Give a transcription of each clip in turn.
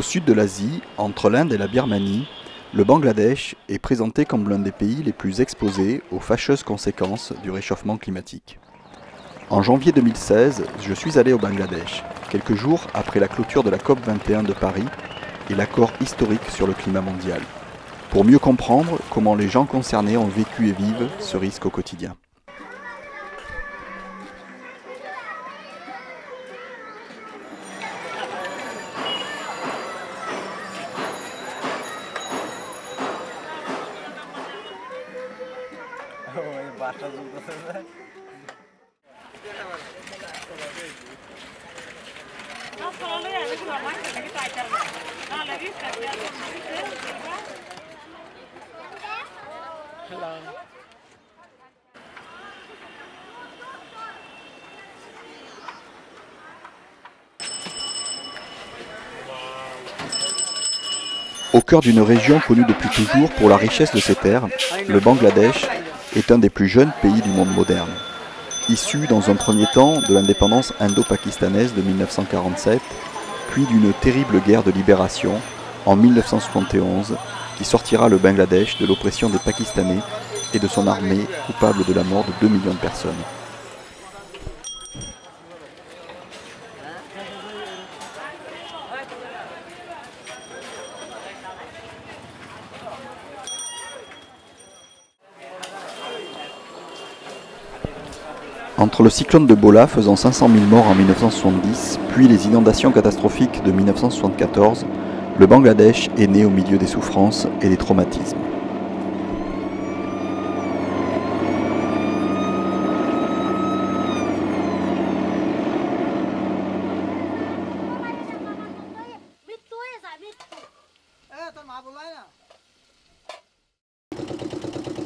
Au sud de l'Asie, entre l'Inde et la Birmanie, le Bangladesh est présenté comme l'un des pays les plus exposés aux fâcheuses conséquences du réchauffement climatique. En janvier 2016, je suis allé au Bangladesh, quelques jours après la clôture de la COP21 de Paris et l'accord historique sur le climat mondial, pour mieux comprendre comment les gens concernés ont vécu et vivent ce risque au quotidien. Au cœur d'une région connue depuis toujours pour la richesse de ses terres, le Bangladesh est un des plus jeunes pays du monde moderne. Issu dans un premier temps de l'indépendance indo-pakistanaise de 1947, puis d'une terrible guerre de libération en 1971 qui sortira le Bangladesh de l'oppression des Pakistanais et de son armée coupable de la mort de 2 millions de personnes. Entre le cyclone de Bola faisant 500 000 morts en 1970, puis les inondations catastrophiques de 1974, le Bangladesh est né au milieu des souffrances et des traumatismes.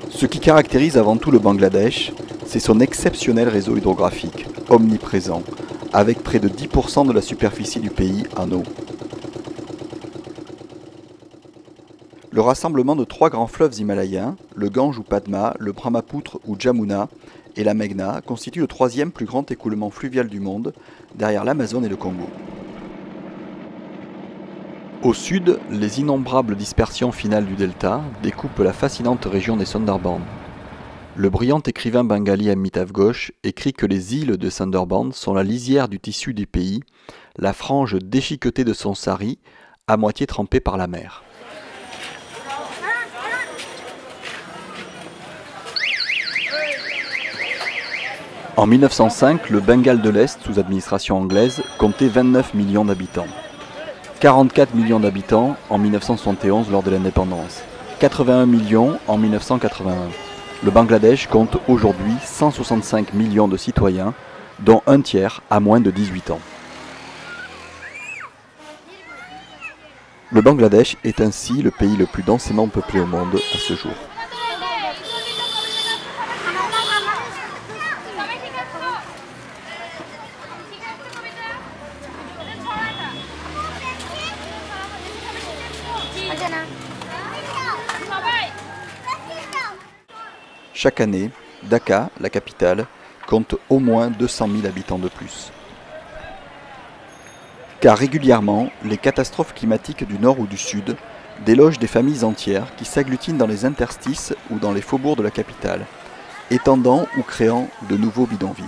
Ce qui caractérise avant tout le Bangladesh, c'est son exceptionnel réseau hydrographique, omniprésent, avec près de 10% de la superficie du pays en eau. Le rassemblement de 3 grands fleuves himalayens, le Gange ou Padma, le Brahmapoutre ou Jamuna et la Meghna, constitue le 3e plus grand écoulement fluvial du monde, derrière l'Amazone et le Congo. Au sud, les innombrables dispersions finales du delta découpent la fascinante région des Sundarbans. Le brillant écrivain bengali Amitav Ghosh écrit que les îles de Sundarbans sont la lisière du tissu du pays, la frange déchiquetée de son sari, à moitié trempée par la mer. En 1905, le Bengale de l'Est, sous administration anglaise, comptait 29 millions d'habitants. 44 millions d'habitants en 1971 lors de l'indépendance, 81 millions en 1981. Le Bangladesh compte aujourd'hui 165 millions de citoyens, dont un tiers a moins de 18 ans. Le Bangladesh est ainsi le pays le plus densément peuplé au monde à ce jour. Chaque année, Dhaka, la capitale, compte au moins 200 000 habitants de plus. Car régulièrement, les catastrophes climatiques du nord ou du sud délogent des familles entières qui s'agglutinent dans les interstices ou dans les faubourgs de la capitale, étendant ou créant de nouveaux bidonvilles.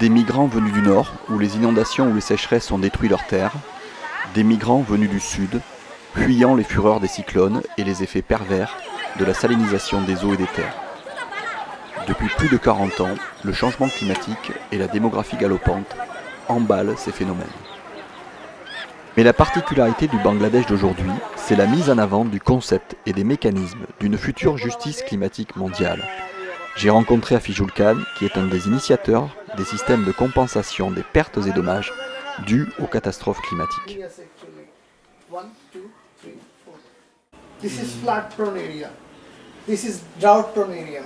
Des migrants venus du nord, où les inondations ou les sécheresses ont détruit leurs terres, des migrants venus du sud, fuyant les fureurs des cyclones et les effets pervers de la salinisation des eaux et des terres. Depuis plus de 40 ans, le changement climatique et la démographie galopante emballent ces phénomènes. Mais la particularité du Bangladesh d'aujourd'hui, c'est la mise en avant du concept et des mécanismes d'une future justice climatique mondiale. J'ai rencontré Afijul Khan, qui est un des initiateurs des systèmes de compensation des pertes et dommages dus aux catastrophes climatiques. This is flood prone area. This is drought prone area.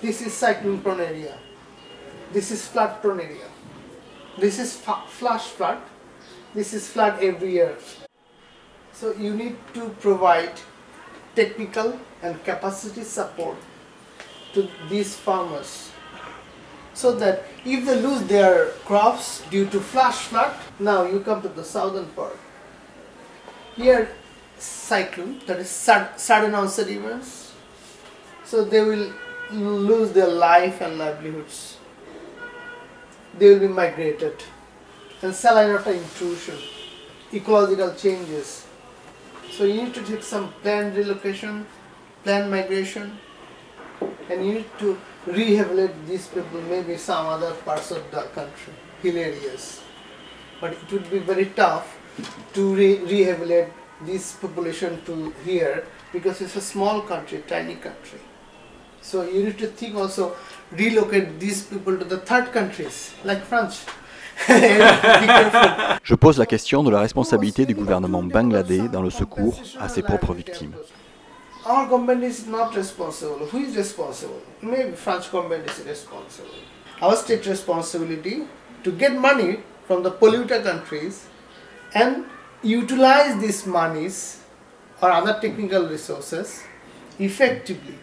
This is cyclone prone area. This is flood prone area. This is flash flood. This is flood every year. So you need to provide technical and capacity support to these farmers so that if they lose their crops due to flash flood, now you come to the southern part. Here, cyclone, that is sudden onset events, so they will lose their life and livelihoods. They will be migrated. And saline water intrusion, ecological changes. So you need to take some planned relocation, planned migration, and you need to rehabilitate these people, maybe some other parts of the country, hill areas. But it would be very tough to rehabilitate this population to here, because it's a small country, tiny country. So you need to think also relocate these people to the third countries, like France. Je pose la question de la responsabilité du gouvernement bangladais dans le secours à ses propres victimes. Our government is not responsible. Who is responsible? Maybe French government is responsible. Our state responsibility to get money from the polluter countries and utilize these monies or other technical resources effectively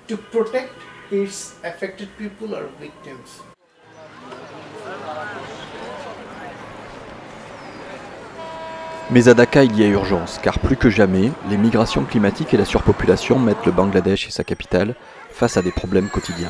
to protect its affected people or victims. Mais à Dhaka, il y a urgence, car plus que jamais, les migrations climatiques et la surpopulation mettent le Bangladesh et sa capitale face à des problèmes quotidiens.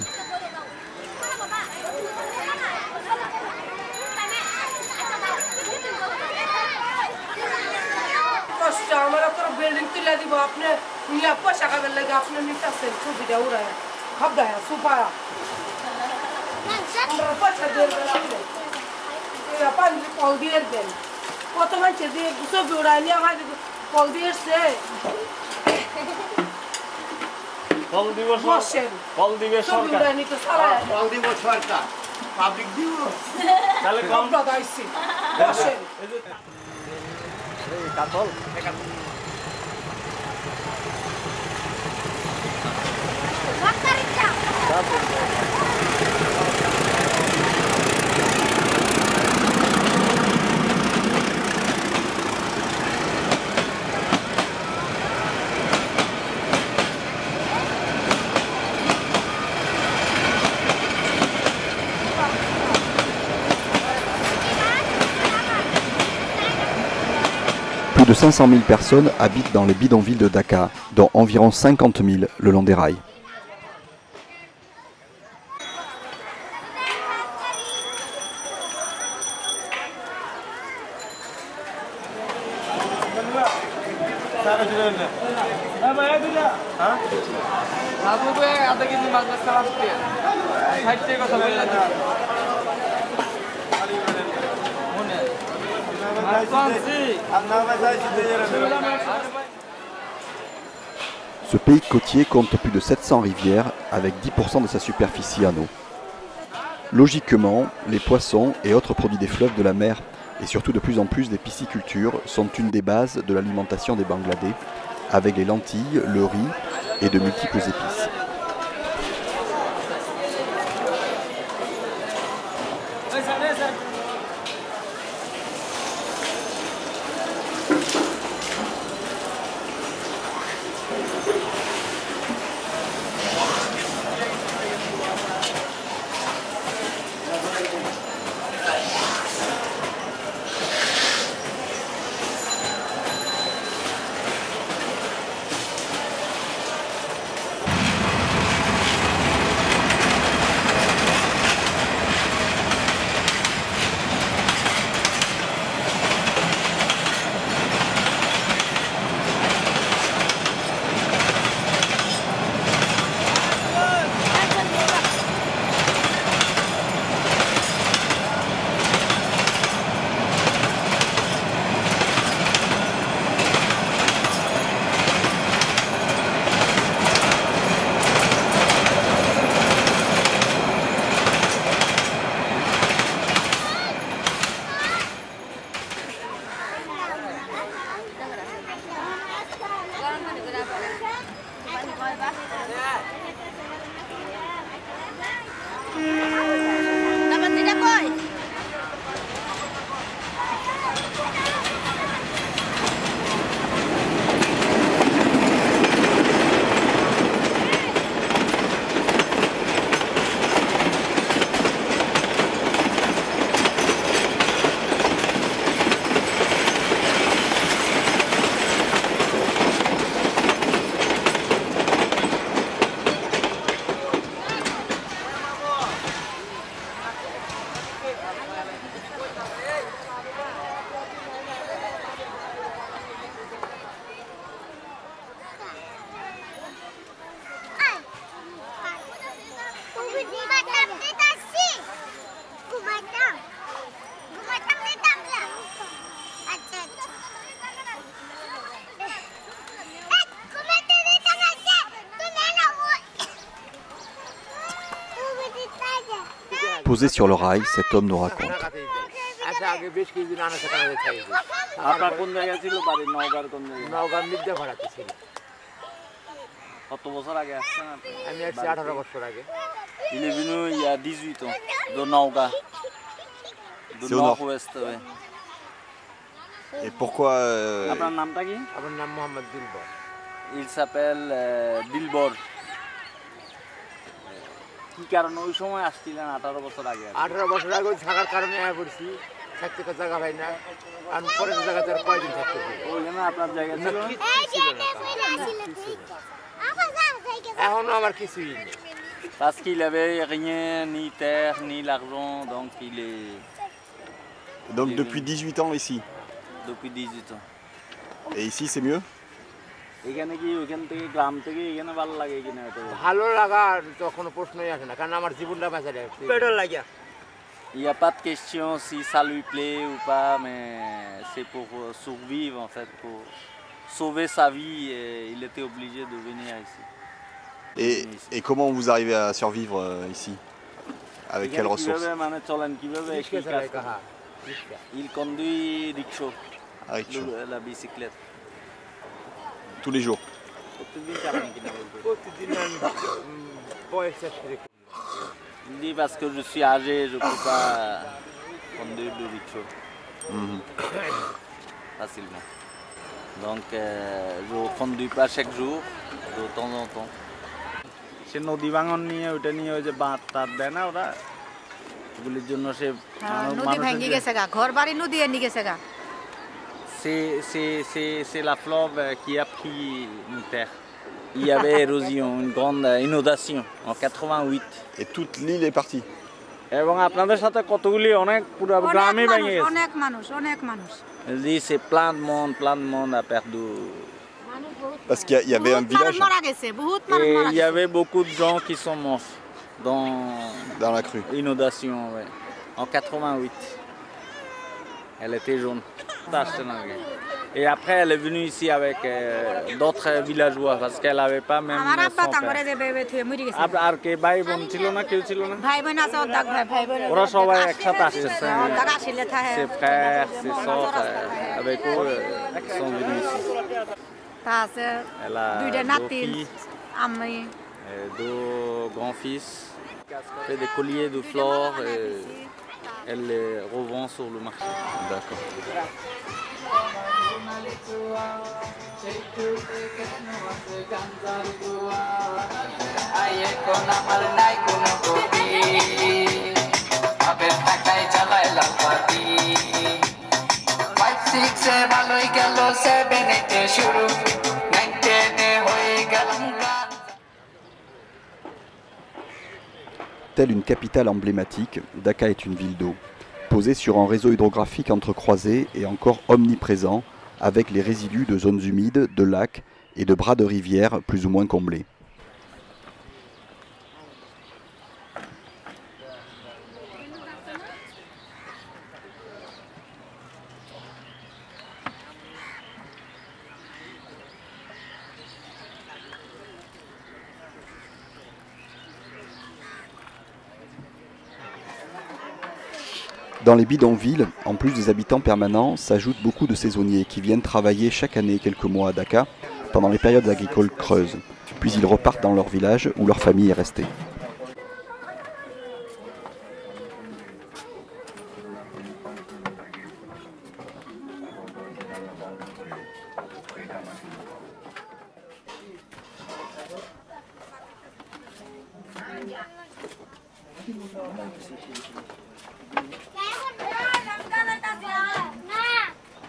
কত মানুষ দিয়ে সব উড়াইলে আমার কল দিয়েছে কল দিব সরকার কল দিবে সরকার উড়াইনি তো সারা কল দিব সরকার পাবলিক দিব তাহলে কম দাইছি বসেন এই কাতল Plus de 500 000 personnes habitent dans les bidonvilles de Dhaka, dont environ 50 000 le long des rails. Ce pays côtier compte plus de 700 rivières avec 10% de sa superficie en eau. Logiquement, les poissons et autres produits des fleuves de la mer et surtout de plus en plus des piscicultures sont une des bases de l'alimentation des Bangladais avec les lentilles, le riz et de multiples épices. Posé sur le rail, cet homme nous raconte. আচ্ছা আগে বেশ কিছুদিন আনাচে কানাচে থাকি আপনার কোন জায়গা ছিল বাড়ি নওগাঁর কোন জায়গায় নওগাঁ মির্জা ভাড়াতে ছিল কত বছর আগে আসছেন আপনি আমি আসছি 18 বছর আগে Il est venu il y a 18 ans de Naouga de C'est au nord. nord-ouest ouais. Et pourquoi আপনার নামটা কি আমার নাম মোহাম্মদ দিলবর Il s'appelle Dilbor কি কারণে ওই সময় আসছিলেন 18 বছর আগে 18 বছর আগে ওই থাকার কারণে আয়া পড়ছি থাকতে তো জায়গা পাই না আর পরের জায়গাতে আর কয়দিন থাকতে পারি ওইখানে আপনার জায়গা ছিল এখনো আমার কিছুই নেই parce qu'il avait rien ni terre ni l'argent donc il est Donc depuis 18 ans ici. depuis 18 ans Et ici c'est mieux? এখানে কি ওখান থেকে গ্রাম থেকে এখানে ভালো লাগে কিনা তো ভালো লাগার তো কোনো প্রশ্নই আসে না কারণ আমার জীবনটা বাঁচা রাখছি পেট্রোল লাগিয়া Il n'y a pas de question si ça lui plaît ou pas, mais c'est pour survivre en fait, pour sauver sa vie. Et il était obligé de venir ici. Et comment vous arrivez à survivre ici? Avec quelles ressources? রিক্সা চালাই কাহা রিক্সা Il conduit rickshaw, Avec la bicyclette. tous les jours. প্রতিদিন আমি বয়স চাকরি Il dit parce que je suis âgé, je ne peux pas conduire le rickshaw facilement. Donc je ne conduis pas chaque jour, de temps en temps. সে নদী ভাঙন নিয়ে ওটা নিয়ে ওই যে বাঁধ টাত দেয় না ওরা ওগুলির জন্য সে নদী ভেঙে গেছে গা ঘর বাড়ি নদী এনে গেছে গা c'est la fleuve qui a pris une terre. Il y avait érosion, une grande inondation en 88. Et toute l'île est partie. এবং আপনাদের সাথে কতগুলি অনেক পুরো গ্রামে ভেঙে গেছে অনেক মানুষ Elle dit c'est plein de monde a perdu. Parce qu'il y avait un village মারা গেছে বহুত মানুষ Et মারা il y গেছে avait beaucoup de gens qui sont morts dans dans la crue. l'inondation ouais. En 88. Elle était jaune. Et après elle est venue ici avec d'autres villageois parce qu'elle n'avait pas même আমার আব্বা son তাঙ্গরে père. যে বেবে থুয়ে মরে গেছে আর কে ভাই বোন ছিল না কেউ ছিল না ভাই বোন আছে অর্ধেক ভাই বোন ওরা সবাই একসাথে আসছে অর্ধেক আসলে থাকে ses frères ses sœurs avec eux sont venus ici. তা আছে Elle a দুইটা deux নাতি filles, আমি deux grands-fils, fait des colliers de fleurs et elle les revend sur le marché. D'accord. Telle une capitale emblématique, Daka est une ville d'eau, posée sur un réseau hydrographique entrecroisé et encore omniprésent, avec les résidus de zones humides, de lacs et de bras de rivières plus ou moins comblés. Dans les bidonvilles, en plus des habitants permanents, s'ajoutent beaucoup de saisonniers qui viennent travailler chaque année quelques mois à Daka pendant les périodes agricoles creuses. Puis ils repartent dans leur village où leur famille est restée.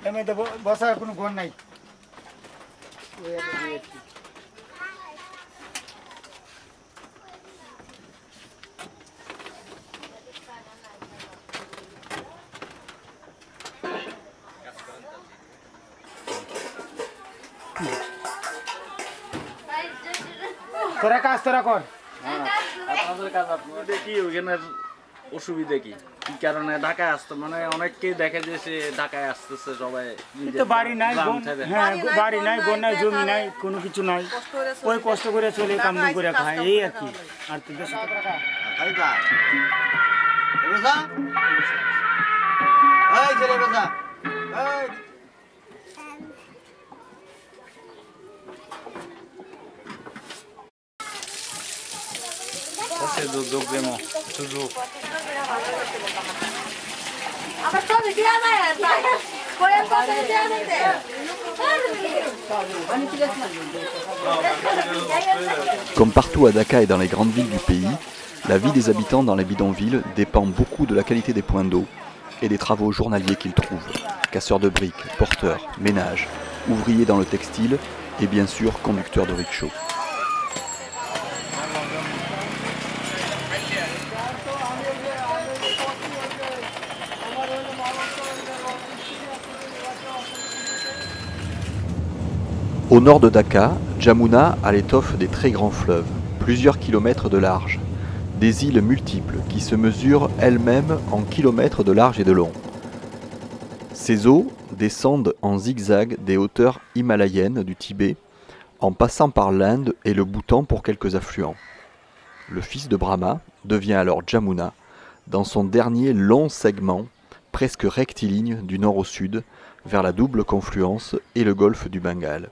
এমনিতে বসার কোনো ঘর নাই তোরা কাজ তোরা কর আপনাদের কাজ আপনাদের কি ওখানের অসুবিধা কি কি কারণে ঢাকায় আসতে মানে অনেককেই দেখে যে সে ঢাকায় আসতেছে সবাই তো বাড়ি নাই হ্যাঁ বাড়ি নাই বোন নাই জমি নাই কোনো কিছু নাই ওই কষ্ট করে চলে কাম করে খায় এই আর কি আর তো 200 টাকা Ça, c'est de document, toujours. Comme partout à Dakar et dans les grandes villes du pays, la vie des habitants dans les bidonvilles dépend beaucoup de la qualité des points d'eau et des travaux journaliers qu'ils trouvent. Casseurs de briques, porteurs, ménages, ouvriers dans le textile et bien sûr conducteurs de rickshaw. Au nord de Dakar, Djamouna a l'étoffe des très grands fleuves, plusieurs kilomètres de large, des îles multiples qui se mesurent elles-mêmes en kilomètres de large et de long. Ces eaux descendent en zigzag des hauteurs himalayennes du Tibet, en passant par l'Inde et le Bhoutan pour quelques affluents. Le fils de Brahma devient alors Djamouna, dans son dernier long segment, presque rectiligne du nord au sud, vers la double confluence et le golfe du Bengale.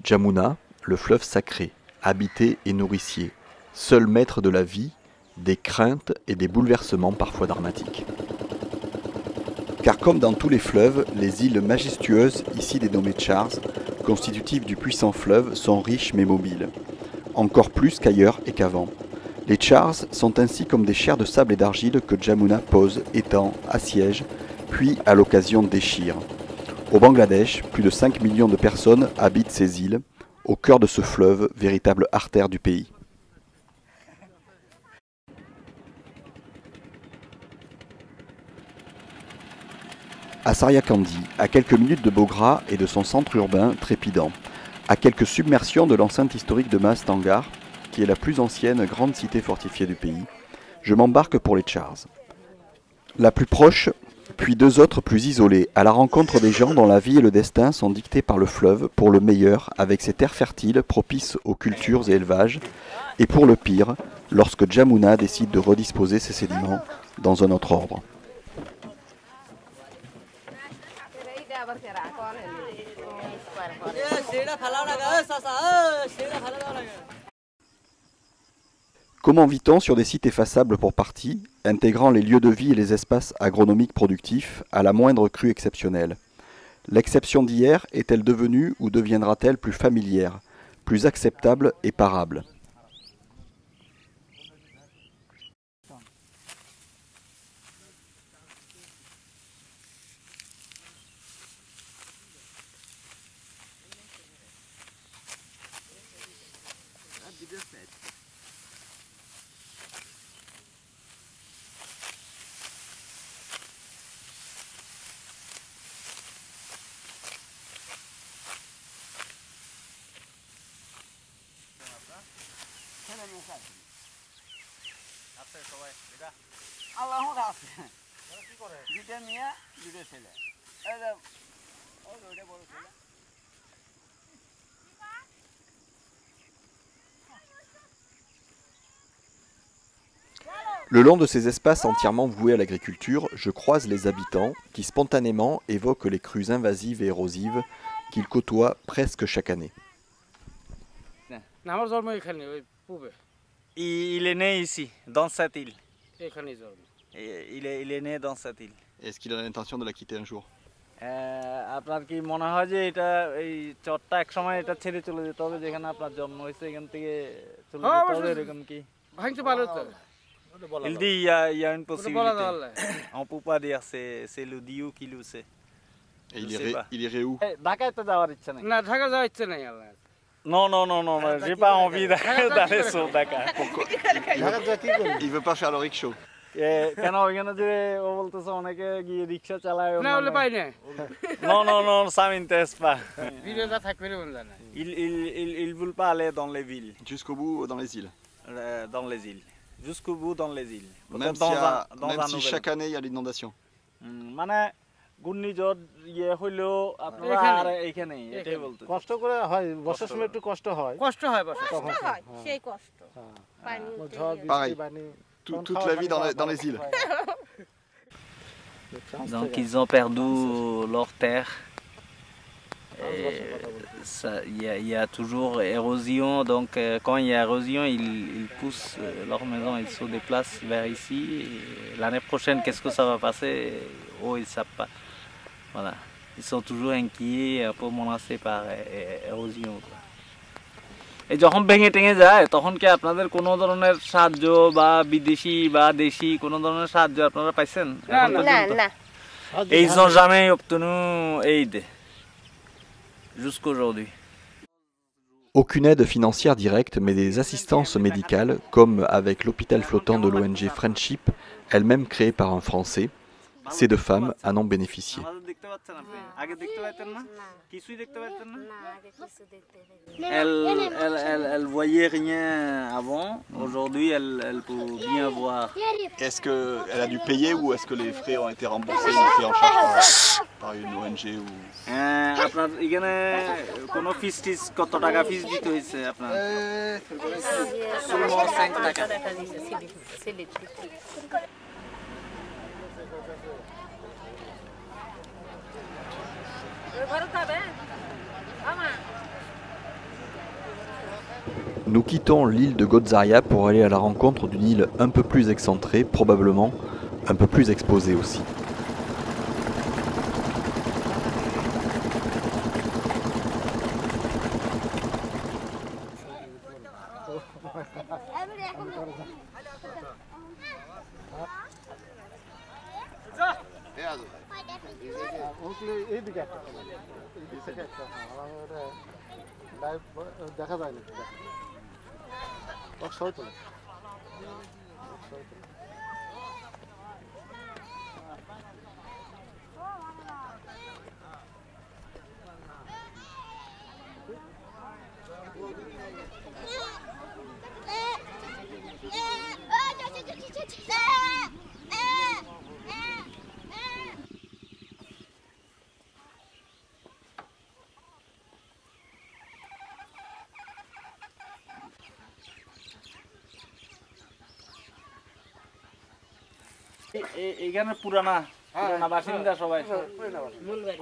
Djamouna, le fleuve sacré, habité et nourricier, seul maître de la vie, des craintes et des bouleversements parfois dramatiques. Car comme dans tous les fleuves, les îles majestueuses, ici dénommées Chars, constitutives du puissant fleuve, sont riches mais mobiles, encore plus qu'ailleurs et qu'avant. Les Chars sont ainsi comme des chairs de sable et d'argile que Djamouna pose, étend, assiège, puis à l'occasion déchire. Au Bangladesh, plus de 5 millions de personnes habitent ces îles, au cœur de ce fleuve, véritable artère du pays. À Saryakandi, à quelques minutes de Bogra et de son centre urbain trépidant, à quelques submersions de l'enceinte historique de Mastangar, qui est la plus ancienne grande cité fortifiée du pays, je m'embarque pour les Chars. La plus proche, puis deux autres plus isolées, à la rencontre des gens dont la vie et le destin sont dictés par le fleuve, pour le meilleur, avec ses terres fertiles propices aux cultures et élevages, et pour le pire, lorsque Djamouna décide de redisposer ses sédiments dans un autre ordre. Comment vit-on sur des sites effaçables pour partie, intégrant les lieux de vie et les espaces agronomiques productifs à la moindre crue exceptionnelle? L'exception d'hier est-elle devenue ou deviendra-t-elle plus familière, plus acceptable et parable? Le long de ces espaces entièrement voués à l'agriculture, je croise les habitants qui spontanément évoquent les crues invasives et érosives qu'ils côtoient presque chaque année. Il est né ici, dans cette île. Il est né dans cette île. Est-ce qu'il a l'intention de la quitter un jour? আপনার কি মনে হয় যে এটা এই চটটা এক সময় এটা ছেড়ে চলে যেতে হবে যেখানে আপনার জন্ম হয়েছে এখান থেকে চলে যেতে হবে এরকম কি ভাঙতে পারো তো Il dit il y a une possibilité. On peut pas dire c'est le Dieu qui le sait. Et il irait où? ঢাকায় তো যাওয়ার ইচ্ছা নেই না ঢাকা যাওয়ার ইচ্ছে নাই আল্লাহ Non, j'ai pas envie d'aller sur Dakar. Pourquoi? Il veut pas faire le rickshaw. কেন ওইখানে যে ও বলতেছে অনেকে গিয়ে রিকশা চালায় না হলে পাই না Non, ça m'intéresse pas. ভিডিওটা থাকবে না Ils veulent pas aller dans les villes. Jusqu'au bout dans les îles. Dans les îles. Jusqu'au bout dans les îles. Même si chaque année il y a l'inondation. মানে ঘূর্ণিঝড় ইয়ে হইলেও আপনারা আর এইখানেই এটাই বলতে কষ্ট করে হয় বর্ষার সময় একটু কষ্ট হয় কষ্ট হয় বসে কষ্ট হয় সেই কষ্ট পানি উঠে Pareil. toute la vie dans les îles. Donc ils ont perdu leur terre. Il y a toujours érosion, donc quand il y a érosion, ils poussent leur maison, ils se déplacent vers ici. L'année prochaine, qu'est-ce que ça va passer? Oh, ils ne savent pas. Voilà. Ils sont toujours inquiets, un peu menacés par érosion. এই যখন ভেঙে টেঙে যায় তখন কি আপনাদের কোনো ধরনের সাহায্য বা বিদেশি বা দেশি কোনো ধরনের সাহায্য আপনারা পাইছেন? না Et ils n'ont jamais obtenu aide jusqu'aujourd'hui. Aucune aide financière directe, mais des assistances médicales, comme avec l'hôpital flottant de l'ONG Friendship, elle-même créée par un Français. Ces deux femmes en ont bénéficié. Elle voyait rien avant. Aujourd'hui, elle peut bien voir. Est-ce qu'elle a dû payer ou est-ce que les frais ont été remboursés ou pris en charge par une ONG ou... আপনার এখানে কোনো ফিস টিস কত টাকা ফিস দিতে হয়েছে আপনার? 5 টাকা। Nous quittons l'île de Gotzaria pour aller à la rencontre d'une île un peu plus excentrée, probablement un peu plus exposée aussi. এখানে পুরানা বাসিন্দা সবাই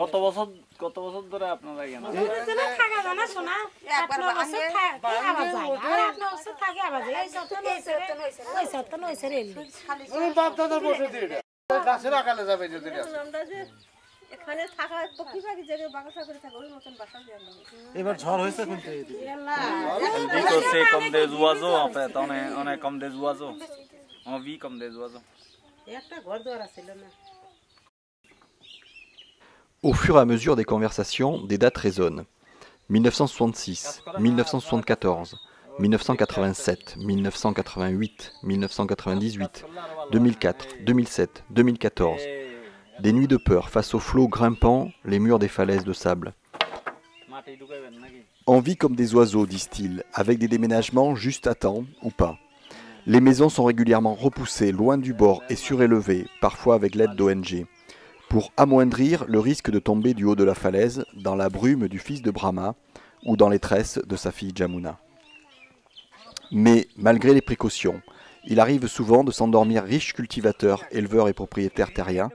কত বছর ধরে আপনারা এখানে? এবার ঝড় হয়েছে কিন্তু Elle dit que c'est comme des oiseaux en fait, on est comme des oiseaux, on vit comme des oiseaux. Au fur et à mesure des conversations, des dates résonnent. 1966, 1974, 1987, 1988, 1998, 2004, 2007, 2014. Des nuits de peur face aux flots grimpant les murs des falaises de sable. On vit comme des oiseaux, disent-ils, avec des déménagements juste à temps ou pas. Les maisons sont régulièrement repoussées loin du bord et surélevées, parfois avec l'aide d'ONG, pour amoindrir le risque de tomber du haut de la falaise dans la brume du fils de Brahma ou dans les tresses de sa fille Jamuna. Mais malgré les précautions, il arrive souvent de s'endormir riches cultivateurs, éleveurs et propriétaires terriens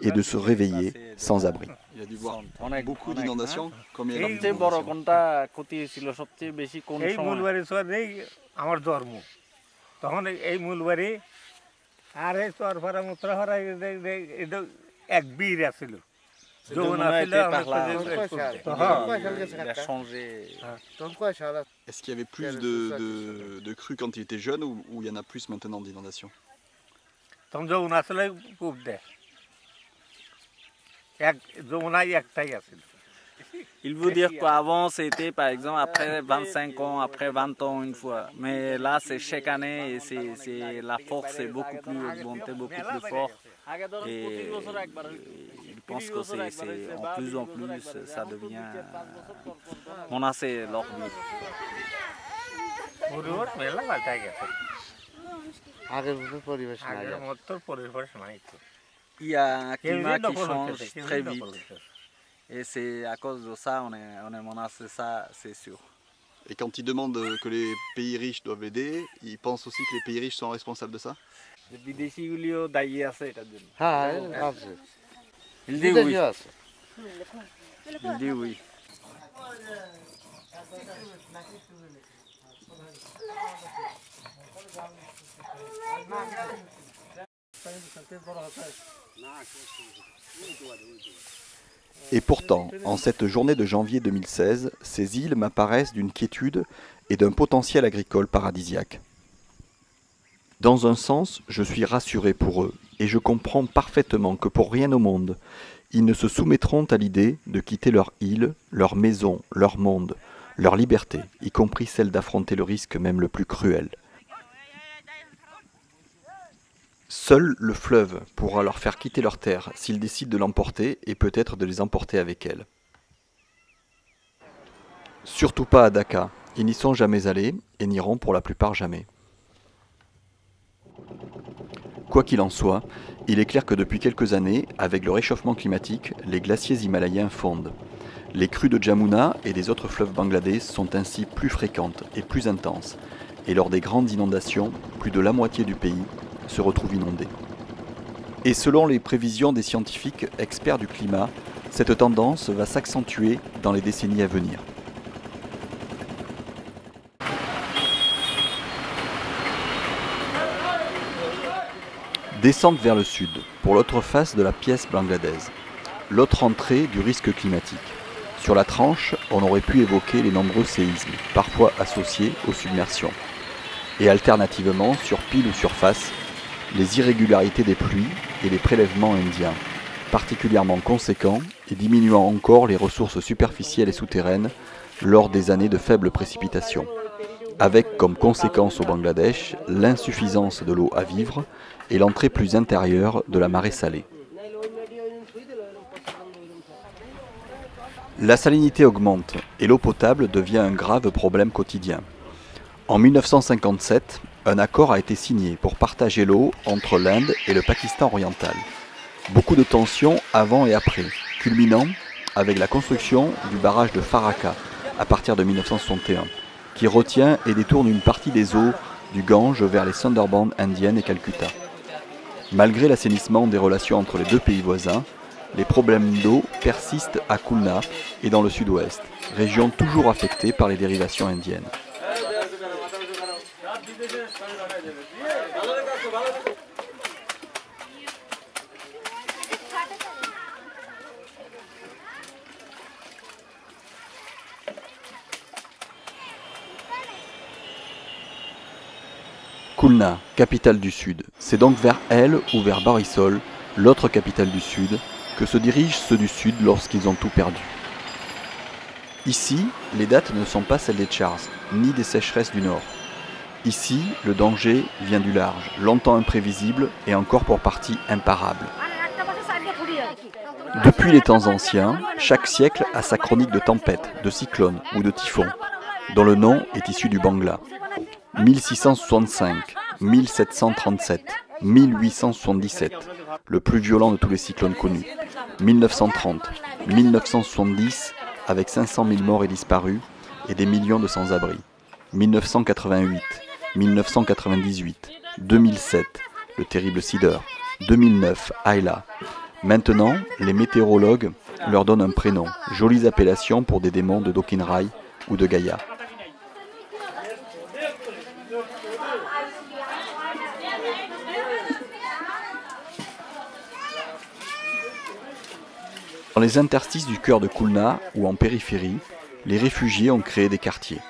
et de se réveiller sans abri. Il y a dû voir beaucoup d'inondations. সবচেয়ে বড় কোনটা ক্ষতি হয়েছিল সবচেয়ে বেশি কোন এই সময়? মূলবাড়ি চরেই আমার জন্ম তখন এই মূলবাড়ি আর এই চর ভরা মুত্রা ভরা এটা এক বীর আছিল যৌন আছিল Est-ce qu'il y avait plus de crues quand il était jeune ou il y en a plus maintenant d'inondations? তখন যৌন আসলে কূপ দেয় এক যমুনায় একটাই আছিল। Il veut dire qu'avant c'était par exemple après 25 ans, après 20 ans une fois. Mais là c'est chaque année et la force est beaucoup plus augmentée, beaucoup plus fort. Et je pense que c'est en plus ça devient menacé leur vie. মেলা পাল্টাই গেছে আগের মতো পরিবেশ নাই আগের মতো পরিবেশ নাই তো Il y a un climat qui change très vite. Et c'est à cause de ça on est menacé, ça c'est sûr. Et quand ils demandent que les pays riches doivent aider, ils pensent aussi que les pays riches sont responsables de ça? বিদেশিগুলিও দায়ী আছে এটার জন্য হ্যাঁ আছে হিলদি উই আছে হিলদি we Et pourtant, en cette journée de janvier 2016, ces îles m'apparaissent d'une quiétude et d'un potentiel agricole paradisiaque. Dans un sens, je suis rassuré pour eux, et je comprends parfaitement que pour rien au monde, ils ne se soumettront à l'idée de quitter leur île, leur maison, leur monde, leur liberté, y compris celle d'affronter le risque même le plus cruel. Seul le fleuve pourra leur faire quitter leur terre s'ils décident de l'emporter et peut-être de les emporter avec elle. Surtout pas à Daka, ils n'y sont jamais allés et n'iront pour la plupart jamais. Quoi qu'il en soit, il est clair que depuis quelques années, avec le réchauffement climatique, les glaciers himalayens fondent. Les crues de Jamuna et des autres fleuves bangladais sont ainsi plus fréquentes et plus intenses, et lors des grandes inondations, plus de la moitié du pays se retrouve inondé. Et selon les prévisions des scientifiques experts du climat, cette tendance va s'accentuer dans les décennies à venir. Descente vers le sud, pour l'autre face de la pièce bangladaise, l'autre entrée du risque climatique. Sur la tranche, on aurait pu évoquer les nombreux séismes, parfois associés aux submersions. Et alternativement, sur pile ou surface, les irrégularités des pluies et les prélèvements indiens, particulièrement conséquents et diminuant encore les ressources superficielles et souterraines lors des années de faibles précipitations, avec comme conséquence au Bangladesh l'insuffisance de l'eau à vivre et l'entrée plus intérieure de la marée salée. La salinité augmente et l'eau potable devient un grave problème quotidien. En 1957, un accord a été signé pour partager l'eau entre l'Inde et le Pakistan oriental. Beaucoup de tensions avant et après, culminant avec la construction du barrage de Farakka à partir de 1961, qui retient et détourne une partie des eaux du Gange vers les Sundarbans indiennes et Calcutta. Malgré l'assainissement des relations entre les deux pays voisins, les problèmes d'eau persistent à Khulna et dans le sud-ouest, région toujours affectée par les dérivations indiennes. Khulna, capitale du Sud. C'est donc vers elle ou vers Barisal, l'autre capitale du Sud, que se dirigent ceux du Sud lorsqu'ils ont tout perdu. Ici, les dates ne sont pas celles des Chars, ni des sécheresses du Nord. Ici, le danger vient du large, longtemps imprévisible et encore pour partie imparable. Depuis les temps anciens, chaque siècle a sa chronique de tempête, de cyclone ou de typhon, dont le nom est issu du Bangla. 1665, 1737, 1877, le plus violent de tous les cyclones connus. 1930, 1970, avec 500 000 morts et disparus et des millions de sans-abri. 1988, 1998, 2007, le terrible Sidr, 2009, Ayla. Maintenant, les météorologues leur donnent un prénom, jolies appellations pour des démons de Dokinrai ou de Gaïa. Dans les interstices du cœur de Khulna ou en périphérie, les réfugiés ont créé des quartiers.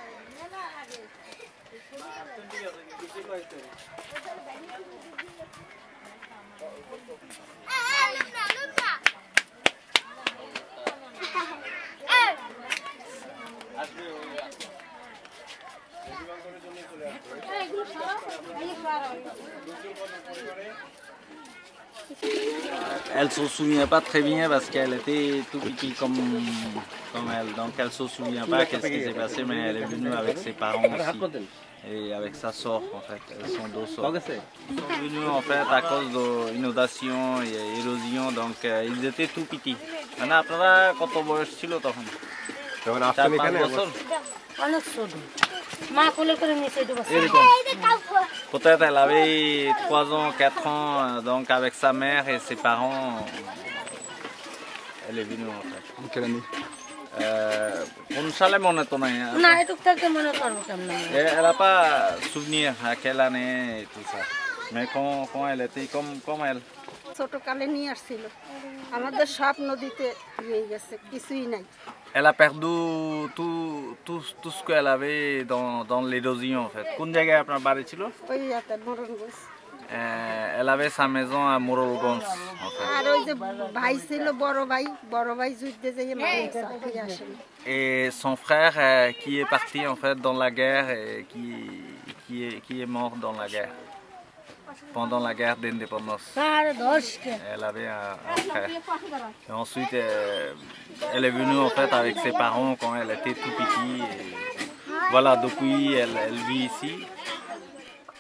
Elle ne se souvient pas très bien parce qu'elle était tout petite comme elle. Donc elle ne se souvient pas qu'est-ce qui s'est passé, mais elle est venue avec ses parents aussi. Et avec sa soeur en fait, elles sont deux soeurs. Ils sont venus en fait à cause d'inondation et érosion, donc ils étaient tout petits. Maintenant après, quand on voit le stylo, অনেক ছোট মা কোলে করে নিচে ডুবাছে Peut-être elle avait 3 ans, 4 ans, donc avec sa mère et ses parents, elle est venue en fait. En quelle année? On ne savait pas on est না এটুক থাকতে মনে করবো কেমন Elle n'a pas souvenir à quelle année et tout ça. Mais quand elle était comme elle. ছোটকালে নিয়ে আসছিল আমাদের সব নদীতে নিয়ে গেছে কিছুই নাই Elle a perdu tout ce qu'elle avait dans l'érosion en fait. কোন জায়গায় আপনার বাড়ি ছিল? ওই একটা মরণ গেছে Elle avait sa maison à Morolgons en fait. আর ওই যে ভাই ছিল বড় ভাই যুদ্ধে যেয়ে মারা গেছে ফিরে আসেনি Et son frère qui est parti en fait dans la guerre et qui est mort dans la guerre. Pendant la guerre d'indépendance. আর দশকে Elle avait un frère. Et ensuite, elle est venue en fait avec ses parents quand elle était tout petite. Et voilà, depuis, elle vit ici.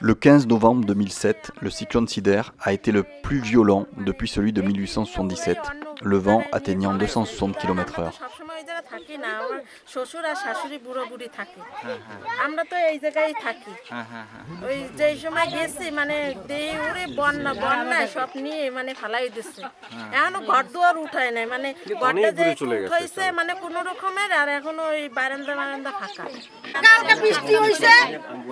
Le 15 novembre 2007, le cyclone Cider a été le plus violent depuis celui de 1877, le vent atteignant 260 km/h. থাকি না আমার শ্বশুর আর শাশুড়ি বুড়ো বুড়ি থাকে আমরা তো এই জায়গায় থাকি ওই যে সময় গেছি মানে ওরে বন্যা সব নিয়ে মানে ফালাই দিচ্ছে এখনো ঘর দুয়ার উঠায় নাই মানে ঘরটা যে উঠাইছে মানে কোনো রকমের আর এখনো ওই বারান্দা ফাঁকা কালকে বৃষ্টি হইছে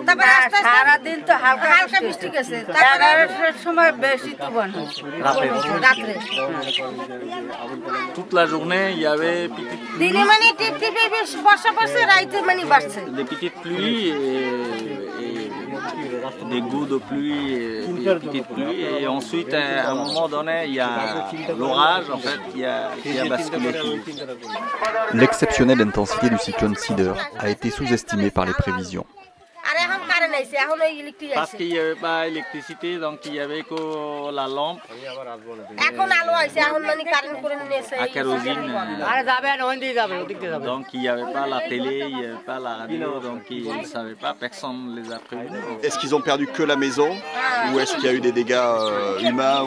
তারপর সারা দিন তো হালকা বৃষ্টি গেছে তারপর সময় বেশি তুফান হচ্ছে রাতে Toute la journée, il y avait দিনে মানে টিপ টিপে বর্ষা পড়ছে রাইতে মানে বাড়ছে des petites pluies et des gouttes de pluie et des petites pluies. Et ensuite, à un moment donné, il y a l'orage en fait qui a basculé tout. L'exceptionnelle intensité du cyclone Cider a été sous-estimée par les prévisions. Parce qu'il n'y avait pas d'électricité, donc il n'y avait que la lampe à kérosine. Donc il n'y avait pas la télé, il n'y avait pas la radio, donc ils ne savaient pas, personne ne les a prévenus. Est-ce qu'ils ont perdu que la maison ou est-ce qu'il y a eu des dégâts humains?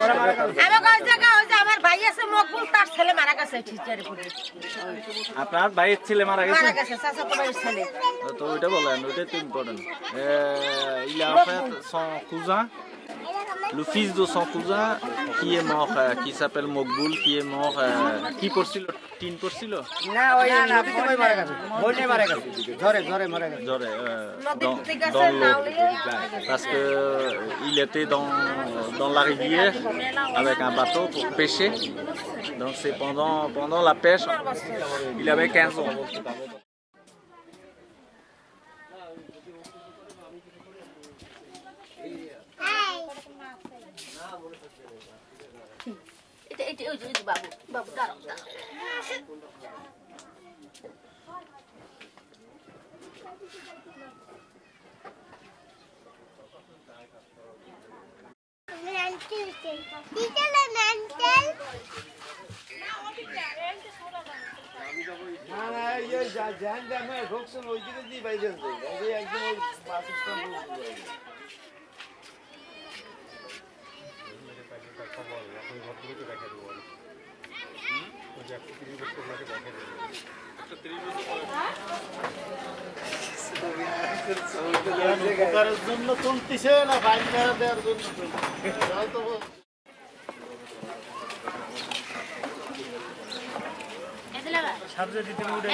আপনার ভাইয়ের ছেলে মারা গেছে তো ওইটা বলেন ওইটা তো important il a en fait son cousin le fils de son cousin qui est mort qui s'appelle Mokbul qui est mort qui porছিল তিন porছিল না ওই নদীতে কই মারা গেছে বন্যায় মারা গেছে ঝড়ে মারা গেছে ঝড়ে parce que il était dans la rivière avec un bateau pour pêcher donc c'est pendant la pêche il avait 15 ans বাবু দাঁড়াও জন্য চলতেছে না বাইক দেওয়ার জন্য সাবজে দিতে উঠে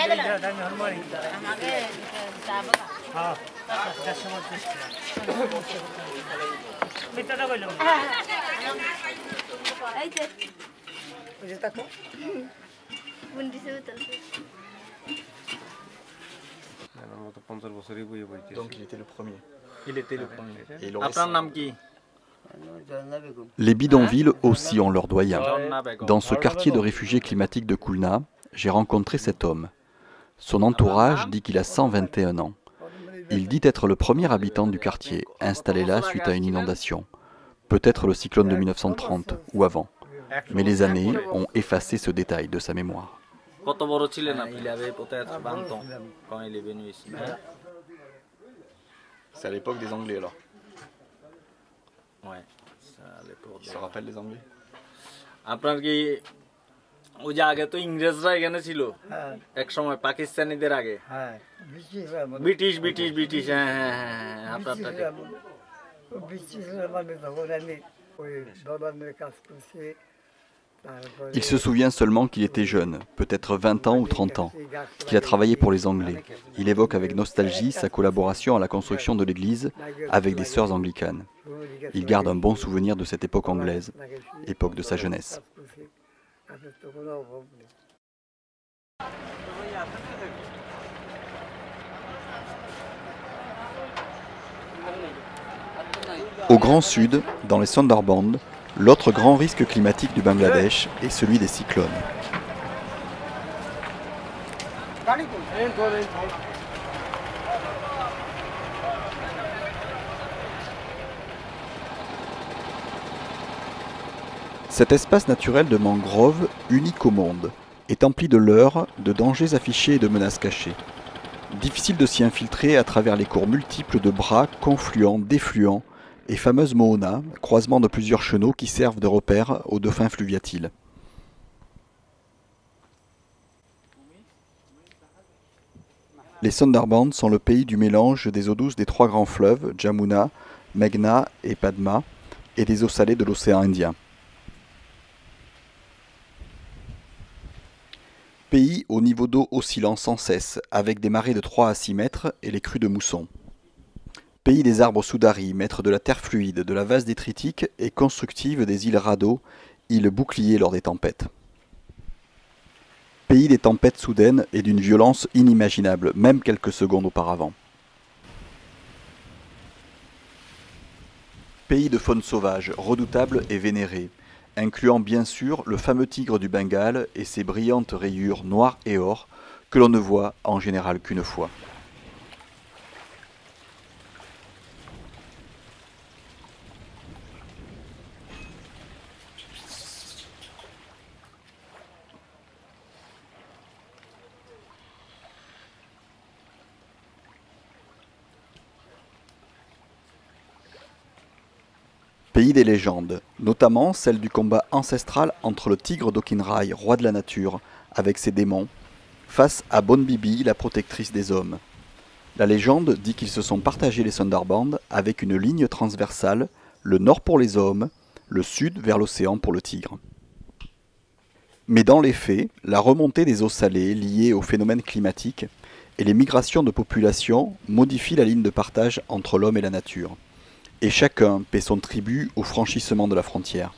আমি হরমারি আমাকে যাব হ্যাঁ দেশে মধ্যে মিটাটা কইলাম এই যে ওই যে তাকো বুন্দি সে চলছে Donc il était le premier. il était le premier Et il aurait আপনার নাম কি Les bidonvilles aussi ont leurs doyens. Dans ce quartier de réfugiés climatiques de Koulna, j'ai rencontré cet homme. Son entourage dit qu'il a 121 ans. Il dit être le premier habitant du quartier, installé là suite à une inondation. Peut-être le cyclone de 1930 ou avant. Mais les années ont effacé ce détail de sa mémoire. কত বড় ছিলেন আপনি il avait peut-être 20 ans quand il est venu ici C'est à l'époque des Anglais alors. ouais ça à l'époque Ça rappelle les Anglais. আপনার কি ওই যে আগে তো ইংরেজরা এখানে ছিল এক সময় পাকিস্তানিদের আগে হ্যাঁ ব্রিটিশ ব্রিটিশ ব্রিটিশ হ্যাঁ হ্যাঁ হ্যাঁ আপনারটা ঠিক। ব্রিটিশরা মানে তখন আমি ওই দলানের কাজ করছি। Il se souvient seulement qu'il était jeune, peut-être 20 ans ou 30 ans, qu'il a travaillé pour les Anglais. Il évoque avec nostalgie sa collaboration à la construction de l'église avec des sœurs anglicanes. Il garde un bon souvenir de cette époque anglaise, époque de sa jeunesse. Au Grand Sud, dans les Sundarbans, l'autre grand risque climatique du Bangladesh est celui des cyclones. Cet espace naturel de mangrove, unique au monde, est empli de leurres, de dangers affichés et de menaces cachées. Difficile de s'y infiltrer à travers les cours multiples de bras confluents, défluents, et fameuse Moona, croisement de plusieurs chenaux qui servent de repère aux dauphins fluviatiles. Les Sundarbans sont le pays du mélange des eaux douces des trois grands fleuves, Jamuna, Meghna et Padma, et des eaux salées de l'océan Indien. Pays au niveau d'eau oscillant sans cesse, avec des marées de 3 à 6 mètres et les crues de mousson. Pays des arbres Soudari, maîtres de la terre fluide, de la vase détritique et constructive des îles radeaux, îles boucliers lors des tempêtes. Pays des tempêtes soudaines et d'une violence inimaginable, même quelques secondes auparavant. Pays de faune sauvage, redoutable et vénéré, incluant bien sûr le fameux tigre du Bengale et ses brillantes rayures noires et or, que l'on ne voit en général qu'une fois. Pays des légendes, notamment celle du combat ancestral entre le tigre d'Aukinrai, roi de la nature, avec ses démons, face à Bon Bibi, la protectrice des hommes. La légende dit qu'ils se sont partagés les Sundarbans avec une ligne transversale, le nord pour les hommes, le sud vers l'océan pour le tigre. Mais dans les faits, la remontée des eaux salées liée au phénomène climatique et les migrations de population modifient la ligne de partage entre l'homme et la nature. Et chacun paie son tribut au franchissement de la frontière.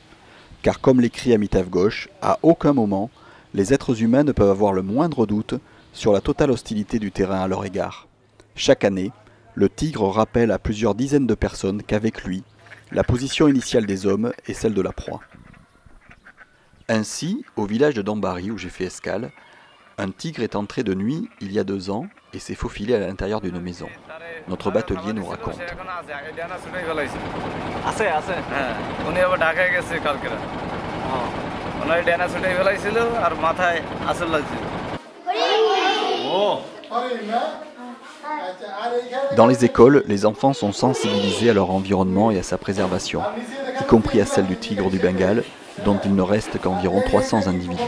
Car comme l'écrit Amitav Ghosh, à aucun moment, les êtres humains ne peuvent avoir le moindre doute sur la totale hostilité du terrain à leur égard. Chaque année, le tigre rappelle à plusieurs dizaines de personnes qu'avec lui, la position initiale des hommes est celle de la proie. Ainsi, au village de Dambari où j'ai fait escale, un tigre est entré de nuit il y a 2 ans et s'est faufilé à l'intérieur d'une maison. Notre batelier nous raconte. Dans les écoles, les enfants sont sensibilisés à leur environnement et à sa préservation, y compris à celle du tigre du Bengale, dont il ne reste qu'environ 300 individus.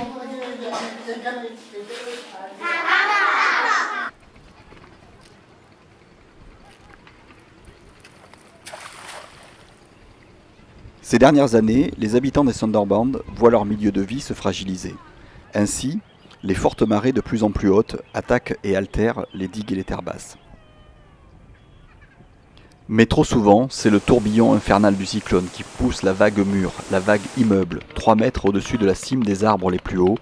Ces dernières années, les habitants des Sundarbans voient leur milieu de vie se fragiliser. Ainsi, les fortes marées de plus en plus hautes attaquent et altèrent les digues et les terres basses. Mais trop souvent, c'est le tourbillon infernal du cyclone qui pousse la vague mur, la vague immeuble, 3 mètres au-dessus de la cime des arbres les plus hauts,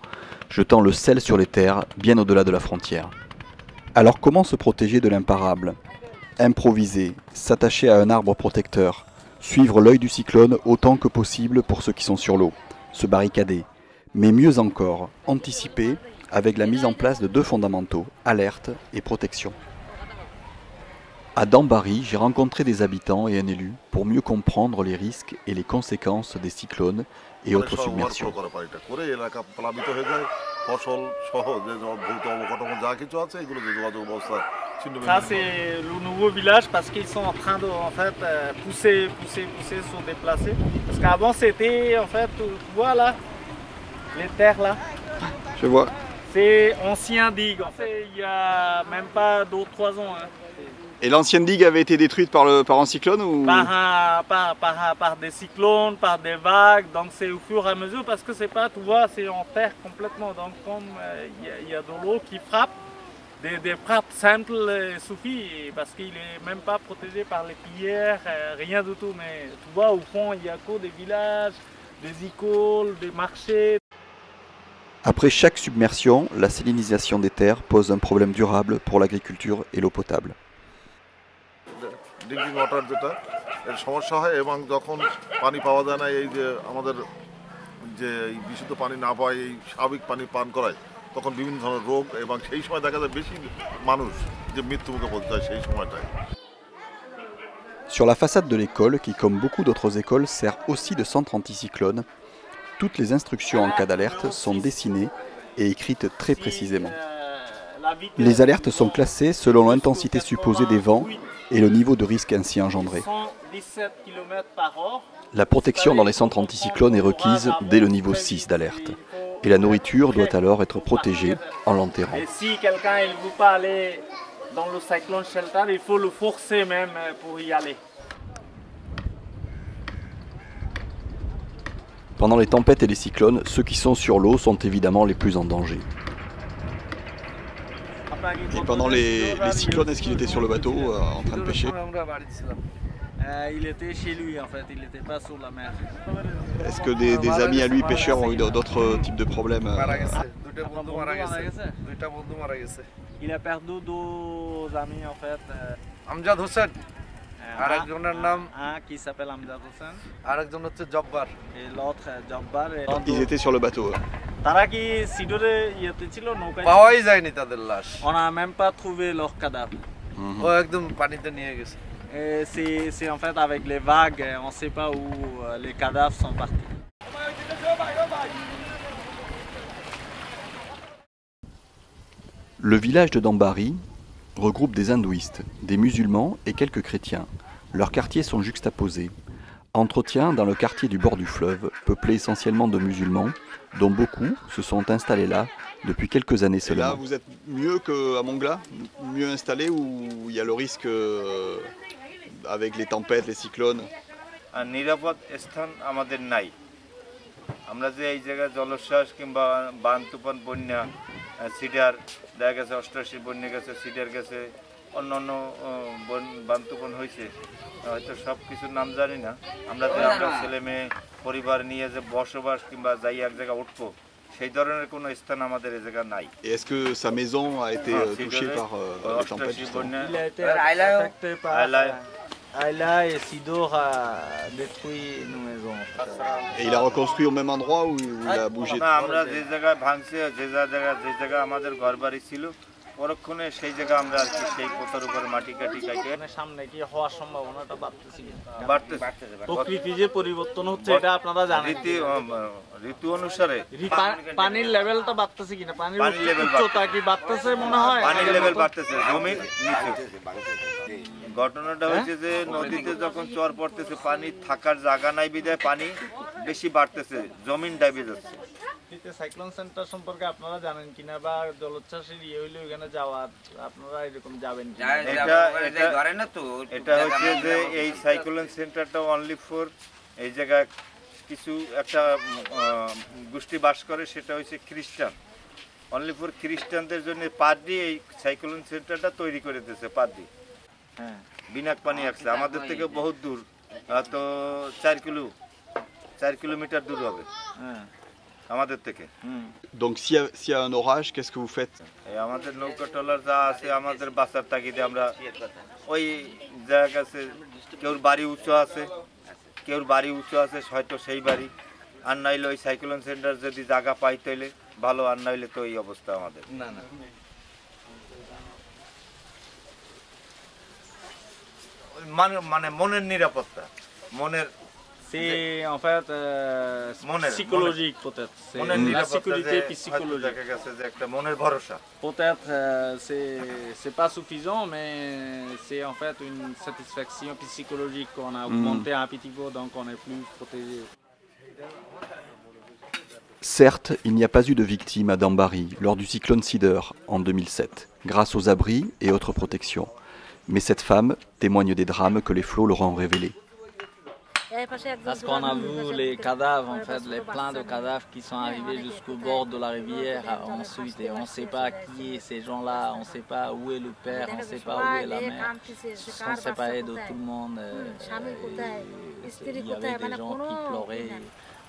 jetant le sel sur les terres, bien au-delà de la frontière. Alors comment se protéger de l'imparable? Improviser, s'attacher à un arbre protecteur, suivre l'œil du cyclone autant que possible pour ceux qui sont sur l'eau, se barricader, mais mieux encore, anticiper avec la mise en place de 2 fondamentaux, alerte et protection. À Dambari, j'ai rencontré des habitants et un élu pour mieux comprendre les risques et les conséquences des cyclones et autres submersions. Ça c'est le nouveau village parce qu'ils sont en train de pousser, se déplacer. Parce qu'avant c'était en fait, tu vois là, les terres là, Je vois. C'est ancien digue, en fait, il y a même pas 2-3 ans. Hein. Et l'ancienne digue avait été détruite par un cyclone ou... Par des cyclones, par des vagues, donc c'est au fur et à mesure parce que c'est pas, tu vois, c'est en terre complètement. Donc comme il y a de l'eau qui frappe, des frappes simples suffit parce qu'il est même pas protégé par les pierres, rien du tout. Mais tu vois, au fond, il y a que des villages, des écoles, des marchés. Après chaque submersion, la salinisation des terres pose un problème durable pour l'agriculture et l'eau potable. Drinking water যেটা এর সমস্যা হয় এবং যখন পানি পাওয়া যায় না এই যে আমাদের যে বিশুদ্ধ পানি না পায় এই স্বাভাবিক পানি পান করায় তখন বিভিন্ন ধরনের রোগ এবং সেই সময় দেখা যায় বেশি মানুষ যে মৃত্যুমুখে পড়তে হয় সেই সময়টায় Sur la façade de l'école, qui comme beaucoup d'autres écoles sert aussi de centre anticyclone, toutes les instructions en cas d'alerte sont dessinées et écrites très précisément. Les alertes sont classées selon l'intensité supposée des vents et le niveau de risque ainsi engendré. La protection dans les centres anticyclones est requise dès le niveau 6 d'alerte. Et la nourriture doit alors être protégée en l'enterrant. Et si quelqu'un ne veut pas aller dans le cyclone shelter, il faut le forcer même pour y aller. Pendant les tempêtes et les cyclones, ceux qui sont sur l'eau sont évidemment les plus en danger. Et pendant les cyclones, est-ce qu'il était sur le bateau en train de pêcher? Il était chez lui en fait, il n'était pas sur la mer. Est-ce que des amis à lui pêcheurs ont eu d'autres types de problèmes? Il a perdu 2 amis en fait. Amjad হোসেন আর একজনের নাম qui s'appelle Amjad Hossein আর একজন হচ্ছে Jabbar et l'autre Jabbar. Ils étaient sur le bateau. তারা কি সিডরে ইয়েতে ছিল নৌকায়? পাওয়াই যায়নি তাদের লাশ। On n'a même pas trouvé leur cadavre. ও একদম পানিতে নিয়ে গেছে। C'est en fait avec les vagues, on ne sait pas où les cadavres sont partis. Le village de Dambari regroupe des hindouistes, des musulmans et quelques chrétiens. Leurs quartiers sont juxtaposés. Entretien dans le quartier du bord du fleuve, peuplé essentiellement de musulmans, dont beaucoup se sont installés là depuis quelques années Et seulement. là, vous êtes mieux qu'à Mongla? Mieux installé ou il y a le risque avec les tempêtes, les cyclones? নিরাপদ স্থান আমাদের নাই। আমরা যে এই জায়গায় জলোচ্ছ্বাস কিংবা বান তুফান বন্যা সিডার দেখা গেছে 88 বন্যা গেছে, সিডার গেছে, অন্যান্য বান তুফান হয়েছে, হয়তো সব কিছুর নাম জানি না। আমরা যে আমরা ছেলে মেয়ে পরিবার নিয়ে যে বসবাস কিংবা যাই এক জায়গায় উঠবো সেই ধরনের কোনো স্থান আমাদের এই জায়গা নাই। Et est-ce que sa maison a été touchée par les tempêtes justement? Il a été affecté par Ayla et Sidor a détruit nos maisons. Et il a reconstruit au même endroit ou il a bougé? না, আমরা যে জায়গায় ভাঙছে, যে জায়গায় আমাদের ঘরবাড়ি ছিল, পরক্ষণে সেই জায়গা আমরা আর কি সেই কোথার উপর মাটি কাটি কাটে সামনে কি হওয়ার সম্ভাবনাটা বাড়তেছে? বাড়তেছে। প্রকৃতি যে পরিবর্তন হচ্ছে এটা আপনারা জানেন। ঋতু অনুসারে পানির লেভেলটা বাড়তেছে কিনা? পানির উচ্চতা কি বাড়তেছে মনে হয়? পানির লেভেল বাড়তেছে, জমির নিচে। ঘটনাটা হচ্ছে যে নদীতে যখন চর পড়তেছে, পানি থাকার জায়গা নাই বিধায় পানি বেশি বাড়তেছে, জমিন ডাইবে যাচ্ছে। সাইক্লোন সেন্টার সম্পর্কে আপনারা জানেন কিনা বা জলোচ্ছ্বাসের ইয়ে হইলে ওখানে যাওয়ার আপনারা এরকম যাবেন কিনা? এটা হচ্ছে যে এই সাইক্লোন সেন্টারটা অনলি ফর এই জায়গায় কিছু একটা গোষ্ঠী বাস করে, সেটা হচ্ছে খ্রিস্টান। অনলি ফর খ্রিস্টানদের জন্য পাদ্রি এই সাইক্লোন সেন্টারটা তৈরি করে দিয়েছে। পাদ্রি বিনাক পানি আসছে আমাদের থেকে বহুত দূর, তো 4 কিলোমিটার দূর হবে আমাদের থেকে। Donc s'il y a un orage, qu'est-ce que vous faites? আমাদের নৌকা ট্রলার যা আছে আমাদের বাঁচার তাগিদে আমরা ওই জায়গা আছে, কেউর বাড়ি উঁচু আছে, হয়তো সেই বাড়ি, আর নাইলে ওই সাইক্লোন সেন্টার যদি জায়গা পাই তাইলে ভালো, আর নাইলে তো এই অবস্থা আমাদের। না মানে মনের নিরাপত্তা, মনের c'est en fait psychologique peut-être. C'est la sécurité psychologique. Peut-être c'est pas suffisant, mais c'est en fait une satisfaction psychologique qu'on a augmenté un petit peu, donc on est plus protégé. Certes, il n'y a pas eu de victimes à Dambari lors du cyclone Cider en 2007, grâce aux abris et autres protections. Mais cette femme témoigne des drames que les flots leur ont révélés. Parce qu'on a vu les cadavres, en fait, les pleins de cadavres qui sont arrivés jusqu'au bord de la rivière ensuite. Et on ne sait pas qui est ces gens-là, on ne sait pas où est le père, on ne sait pas où est la mère. Ils sont séparés de tout le monde. Il y avait des gens qui pleuraient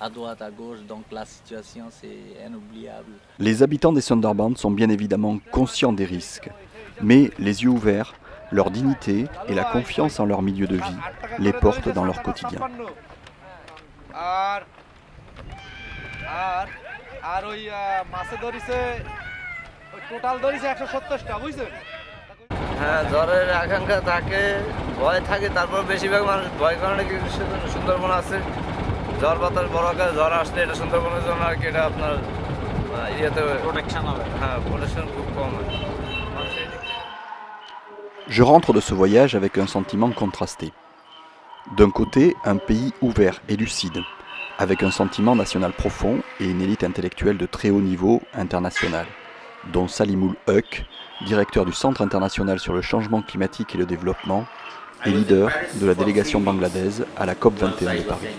à droite, à gauche, donc la situation c'est inoubliable. Les habitants des Sundarbans sont bien évidemment conscients des risques, mais les yeux ouverts, leur dignité et la confiance en leur milieu de vie les portent dans leur quotidien. হ্যাঁ জ্বরের আকাঙ্ক্ষা থাকে ভয় থাকে তারপর বেশিরভাগ মানুষ ভয় কারণে কি সুন্দরবন আছে জ্বর বাতাস বড় আকারে জ্বর আসলে এটা সুন্দরবনের জন্য আর কি এটা আপনার ইয়েতে প্রোটেকশন হবে হ্যাঁ প্রোটেকশন খুব কম হয়। Je rentre de ce voyage avec un sentiment contrasté. D'un côté, un pays ouvert et lucide, avec un sentiment national profond et une élite intellectuelle de très haut niveau international, dont Salimoul Huq, directeur du Centre international sur le changement climatique et le développement, et leader de la délégation bangladaise à la COP21 de Paris.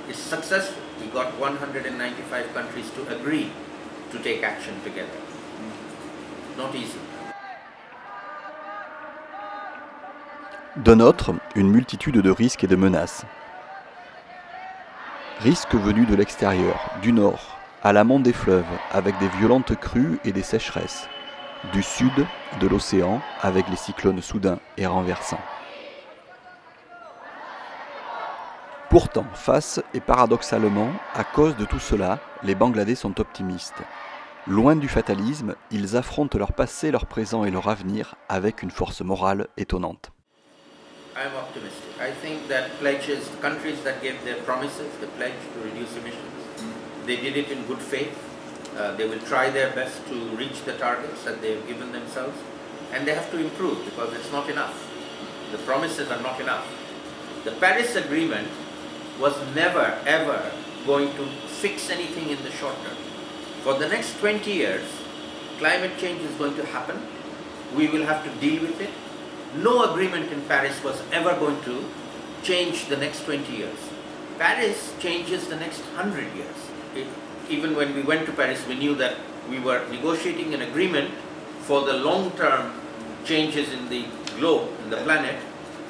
It's successful. We got 195 countries to agree to take action together. Not easy. D'un autre, une multitude de risques et de menaces. Risques venus de l'extérieur, du nord, à l'amont des fleuves, avec des violentes crues et des sécheresses, du sud de l'océan, avec les cyclones soudains et renversants. Pourtant, face et paradoxalement, à cause de tout cela, les Bangladais sont optimistes. Loin du fatalisme, ils affrontent leur passé, leur présent et leur avenir avec une force morale étonnante. I am optimistic. I think that pledges, countries that gave their promises, the pledge to reduce emissions, they did it in good faith. They will try their best to reach the targets that they have given themselves, and they have to improve because it's not enough. The promises are not enough. The Paris Agreement was never ever going to fix anything in the short term. For the next 20 years, climate change is going to happen. We will have to deal with it. No agreement in Paris was ever going to change the next 20 years. Paris changes the next 100 years. Even when we went to Paris, we knew that we were negotiating an agreement for the long-term changes in the globe, in the planet,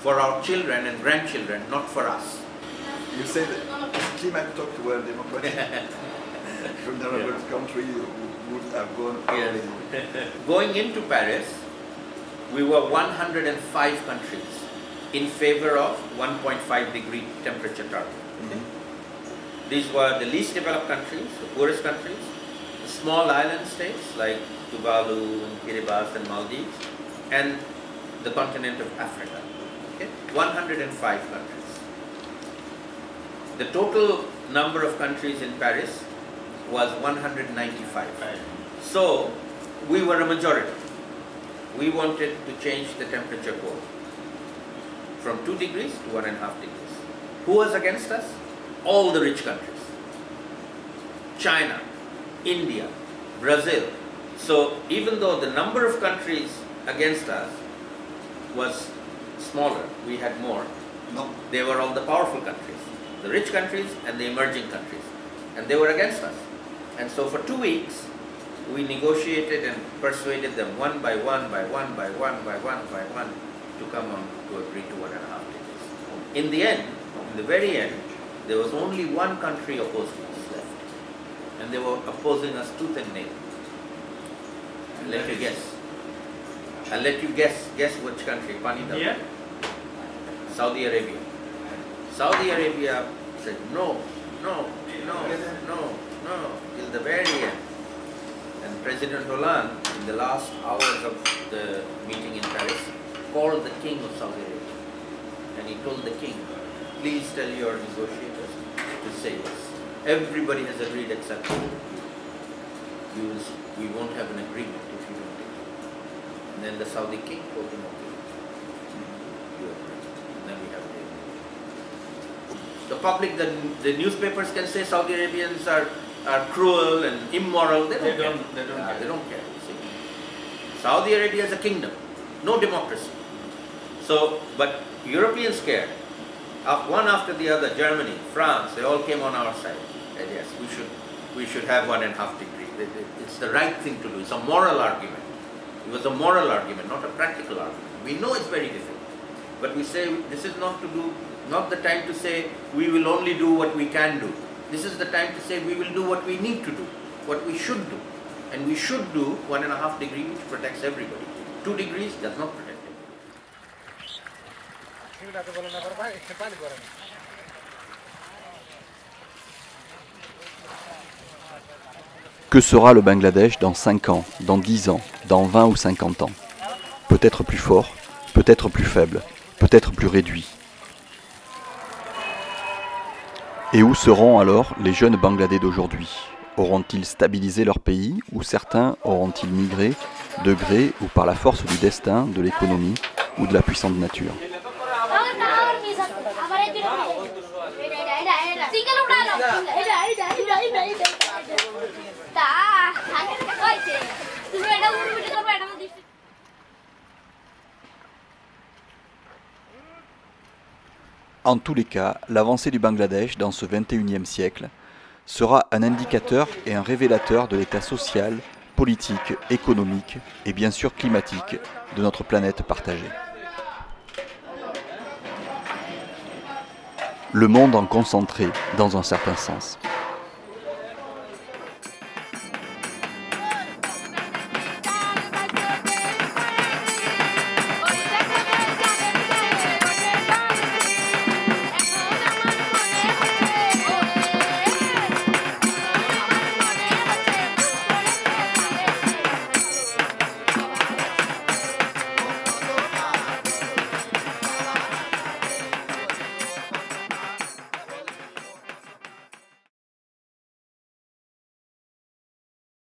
for our children and grandchildren, not for us. You say that climate talk to a democratic vulnerable country would have gone early. Going into Paris, we were 105 countries in favor of 1.5 degree temperature target. These were the least developed countries, the poorest countries, the small island states like Tuvalu and Kiribati and Maldives, and the continent of Africa. Okay? 105 countries. The total number of countries in Paris was 195. So we were a majority. We wanted to change the temperature goal from 2 degrees to 1.5 degrees. Who was against us? All the rich countries. China, India, Brazil. So even though the number of countries against us was smaller, we had more. No. They were all the powerful countries, the rich countries and the emerging countries. And they were against us. And so for 2 weeks, we negotiated and persuaded them one by one to come on to agree to 1.5 degrees. In the end, in the very end, there was only one country opposing us left. And they were opposing us tooth and nail. I'll let you guess. I'll let you guess which country. Yeah. Saudi Arabia. Saudi Arabia said no, till the very end. And President Hollande, in the last hours of the meeting in Paris, called the king of Saudi Arabia. And he told the king, please tell your negotiators to say yes. Everybody has agreed except you. We won't have an agreement if you don't agree. And then the Saudi king told him, okay, you agree. And then we have the agreement. The public, the newspapers can say Saudi Arabians are cruel and immoral. They don't care. They don't care. You see. Saudi Arabia is a kingdom, no democracy. So, but Europeans care. One after the other, Germany, France, they all came on our side. And yes, we should have 1.5 degrees. It's the right thing to do. It's a moral argument. It was a moral argument, not a practical argument. We know it's very difficult, but we say this is not the time to say we will only do what we can do. This is the time to say we will do what we need to do, what we should do. And we should do 1.5 degrees, which protects everybody. 2 degrees does not protect everybody. Que sera le Bangladesh dans 5 ans, dans 10 ans, dans 20 ou 50 ans? Peut-être plus fort, peut-être plus faible, peut-être plus réduit. Et où seront alors les jeunes Bangladais d'aujourd'hui? Auront-ils stabilisé leur pays ou certains auront-ils migré de gré ou par la force du destin, de l'économie ou de la puissante nature? En tous les cas, l'avancée du Bangladesh dans ce 21e siècle sera un indicateur et un révélateur de l'état social, politique, économique et bien sûr climatique de notre planète partagée. Le monde en concentré dans un certain sens.